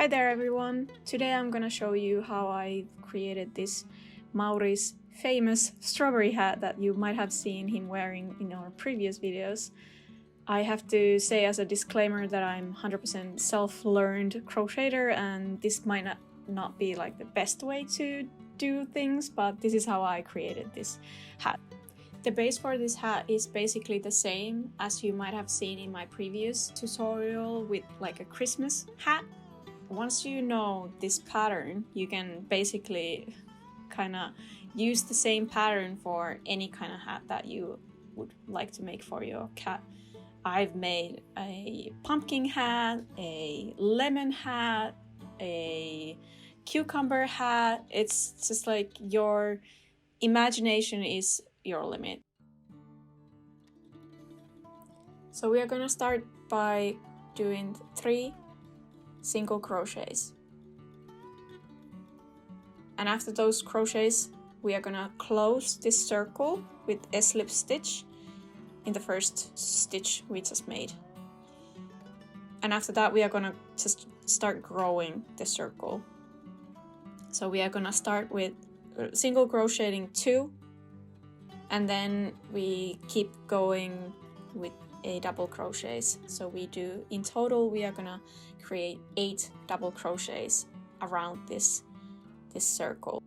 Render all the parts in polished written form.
there everyone! Today I'm gonna show you how I created this Mauri's famous strawberry hat that you might have seen him wearing in our previous videos. I have to say as a disclaimer that I'm 100% self-learned crocheter and this might not be like the best way to do things, but this is how I created this hat. The base for this hat is basically the same as you might have seen in my previous tutorial with like a Christmas hat. Once you know this pattern, you can basically kind of use the same pattern for any kind of hat that you would like to make for your cat. I've made a pumpkin hat, a lemon hat, a cucumber hat. It's just like your imagination is your limit. So we are gonna start by doing 3 single crochets. And after those crochets, we are gonna close this circle with a slip stitch in the first stitch we just made. And after that, we are gonna just start growing the circle. So we are gonna start with single crocheting 2, and then we keep going with a double crochets. So we do, in total, we are gonna create 8 double crochets around this circle.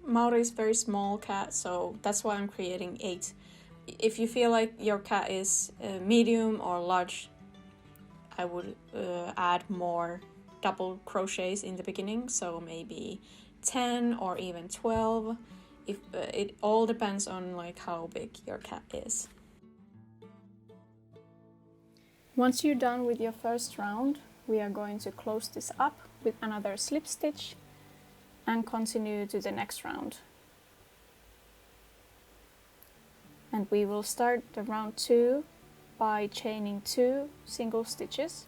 Mauri is a very small cat, so that's why I'm creating 8. If you feel like your cat is medium or large, I would add more double crochets in the beginning, so maybe 10 or even 12. If it all depends on like how big your cat is. Once you're done with your first round, we are going to close this up with another slip stitch and continue to the next round. And we will start the round 2 by chaining 2 single stitches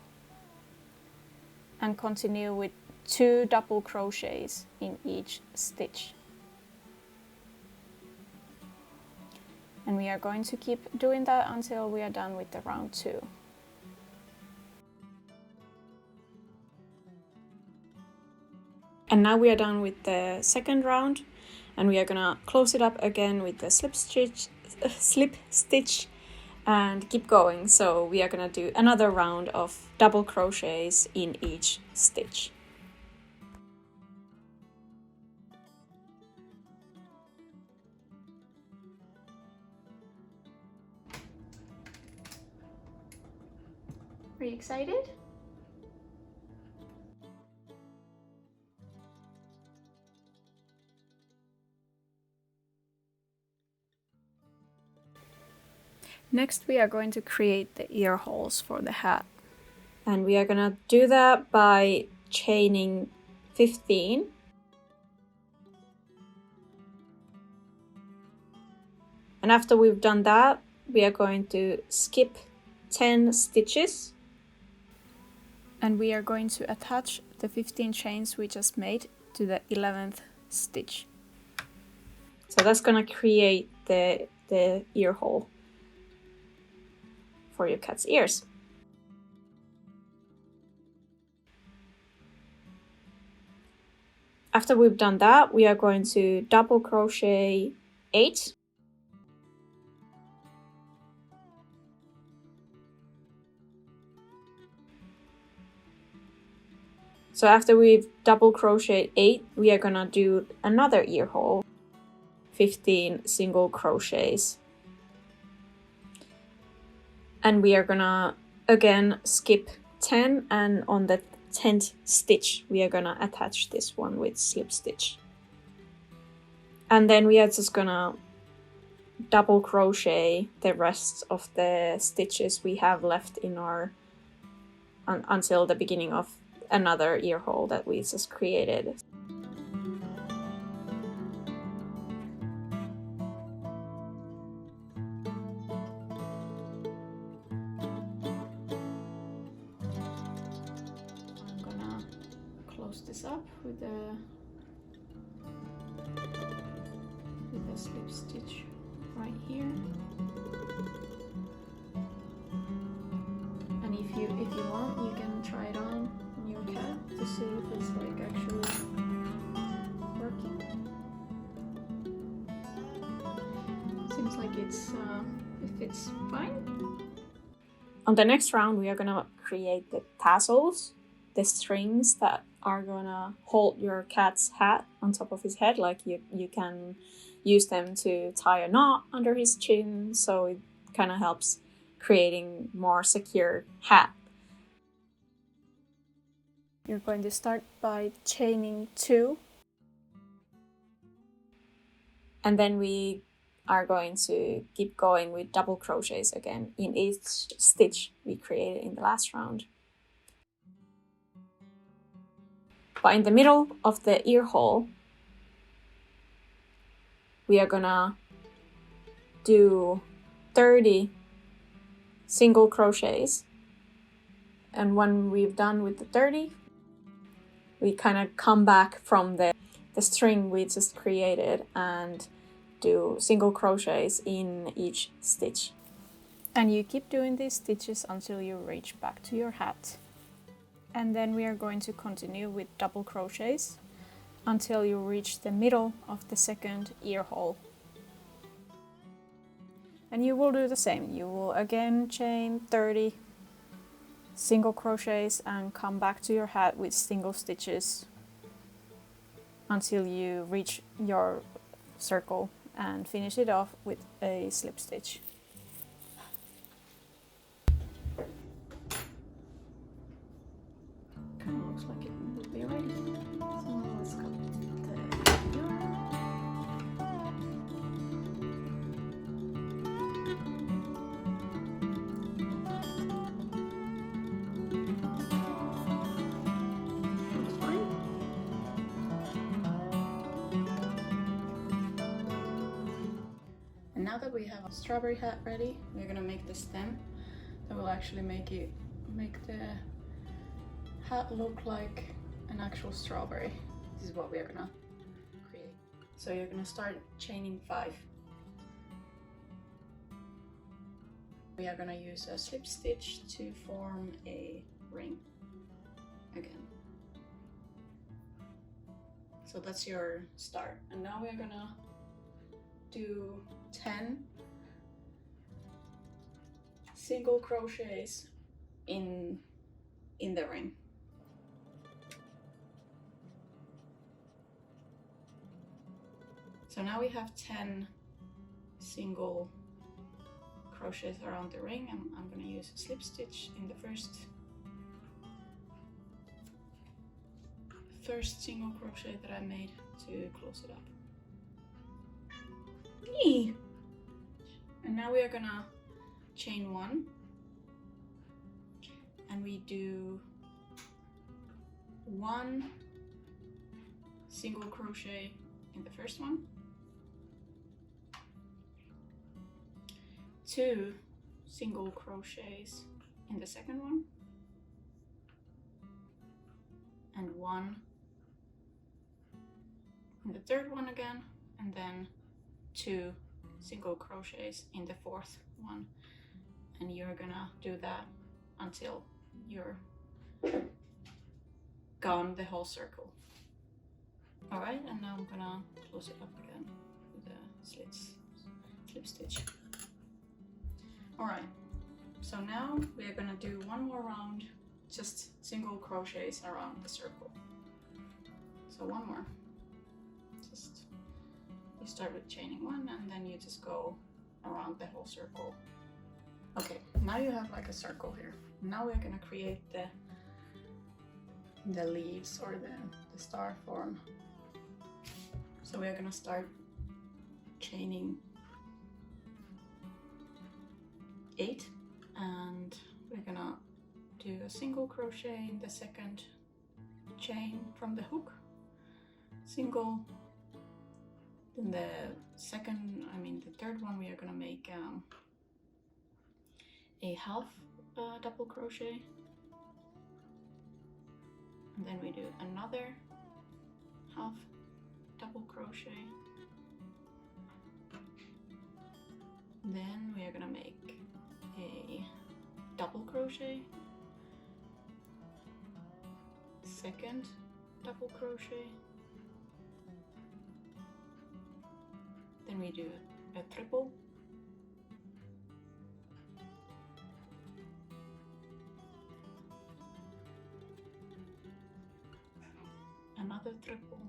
and continue with 2 double crochets in each stitch. And we are going to keep doing that until we are done with the round 2. And now we are done with the second round, and we are gonna close it up again with the slip stitch and keep going. So we are gonna do another round of double crochets in each stitch. Are you excited? Next, we are going to create the ear holes for the hat. And we are gonna do that by chaining 15. And after we've done that, we are going to skip 10 stitches. And we are going to attach the 15 chains we just made to the 11th stitch. So that's gonna create the ear hole for your cat's ears. After we've done that, we are going to double crochet 8. So after we've double crocheted 8, we are gonna do another ear hole, 15 single crochets. And we are gonna again skip 10, and on the 10th stitch we are gonna attach this one with slip stitch. And then we are just gonna double crochet the rest of the stitches we have left in our until the beginning of another ear hole that we just created. Close this up with the slip stitch right here. And if you want, you can try it on your cat to see if it's like actually working. Seems like it fits fine. On the next round, we are gonna create the tassels, the strings that are gonna hold your cat's hat on top of his head. Like you can use them to tie a knot under his chin, so it kind of helps creating more secure hat. You're going to start by chaining 2, and then we are going to keep going with double crochets again in each stitch we created in the last round. But in the middle of the ear hole, we are gonna do 30 single crochets, and when we've done with the 30, we kind of come back from the string we just created and do single crochets in each stitch. And you keep doing these stitches until you reach back to your hat. And then we are going to continue with double crochets until you reach the middle of the second ear hole. And you will do the same. You will again chain 30 single crochets and come back to your hat with single stitches until you reach your circle and finish it off with a slip stitch. Kind of looks like it will be ready. So now let's cut the yarn. And now that we have a strawberry hat ready, we're gonna make the stem that will actually make the hat look like an actual strawberry. This is what we're gonna create. So you're gonna start chaining 5. We are gonna use a slip stitch to form a ring again. So that's your start. And now we're gonna do 10 single crochets in the ring. So now we have 10 single crochets around the ring, and I'm going to use a slip stitch in the first single crochet that I made to close it up. Yee! And now we are gonna chain 1, and we do 1 single crochet in the first one, 2 single crochets in the second one, and 1 in the third one again, and then 2 single crochets in the fourth one. And you're gonna do that until you're gone the whole circle. All right, and now I'm gonna close it up again with a slip stitch. All right, so now we are gonna do one more round, just single crochets around the circle. So one more. Just you start with chaining 1, and then you just go around the whole circle. Okay, now you have like a circle here. Now we're gonna create the leaves or the star form. So we're gonna start chaining 8, and we're gonna do a single crochet in the second chain from the hook, single. In the third one, we are gonna make a half double crochet, and then we do another half double crochet, Then we are gonna make a double crochet, second double crochet, then we do a triple, another triple,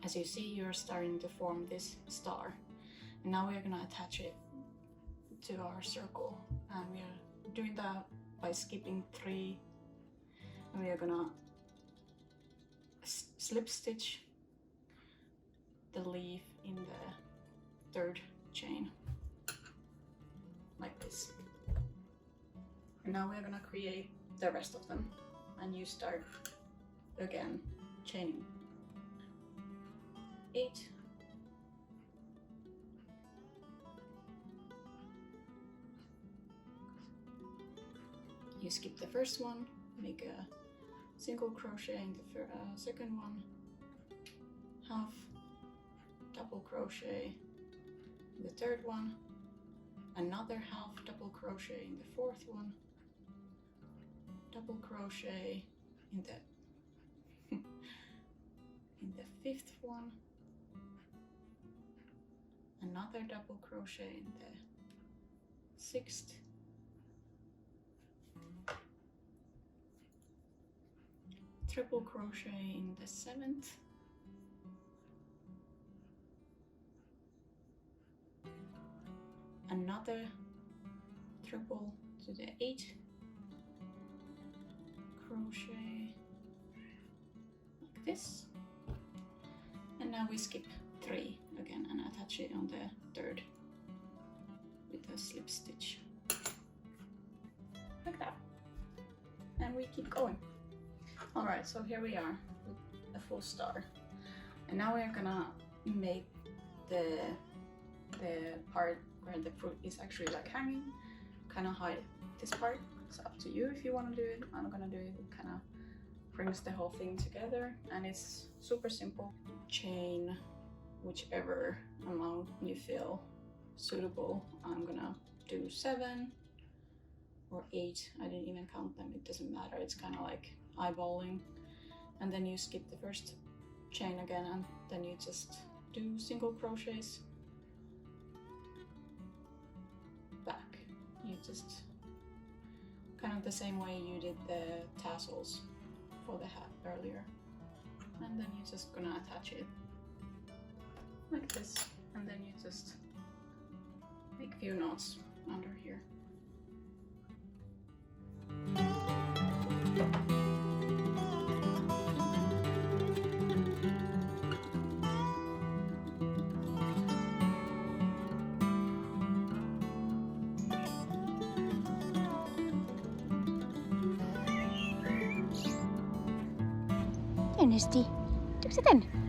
as you see, you're starting to form this star, and now we're gonna attach it to our circle, and we are doing that by skipping 3, and we are gonna slip stitch the leaf in the 3rd chain like this. And now we're gonna create the rest of them, and you start again chaining 8, you skip the first one, make a single crochet in the second one, half double crochet in the 3rd one, another half double crochet in the 4th one, double crochet in the in the 5th one, another double crochet in the 6th, triple crochet in the 7th, another triple to the 8th, crochet like this, and now we skip 3 again and attach it on the 3rd with a slip stitch like that, and we keep going. Alright, so here we are with a full star, and now we're gonna make the part where the fruit is actually like hanging, kind of hide this part. It's up to you if you want to do it. I'm gonna do it. It kind of brings the whole thing together, and it's super simple. Chain whichever amount you feel suitable. I'm gonna do 7 or 8. I didn't even count them, it doesn't matter. It's kind of like eyeballing, and then you skip the first chain again, and then you just do single crochets back. You just kind of the same way you did the tassels for the hat earlier, and then you're just gonna attach it like this, and then you just make a few knots under here. Ernesti, tyckte du den?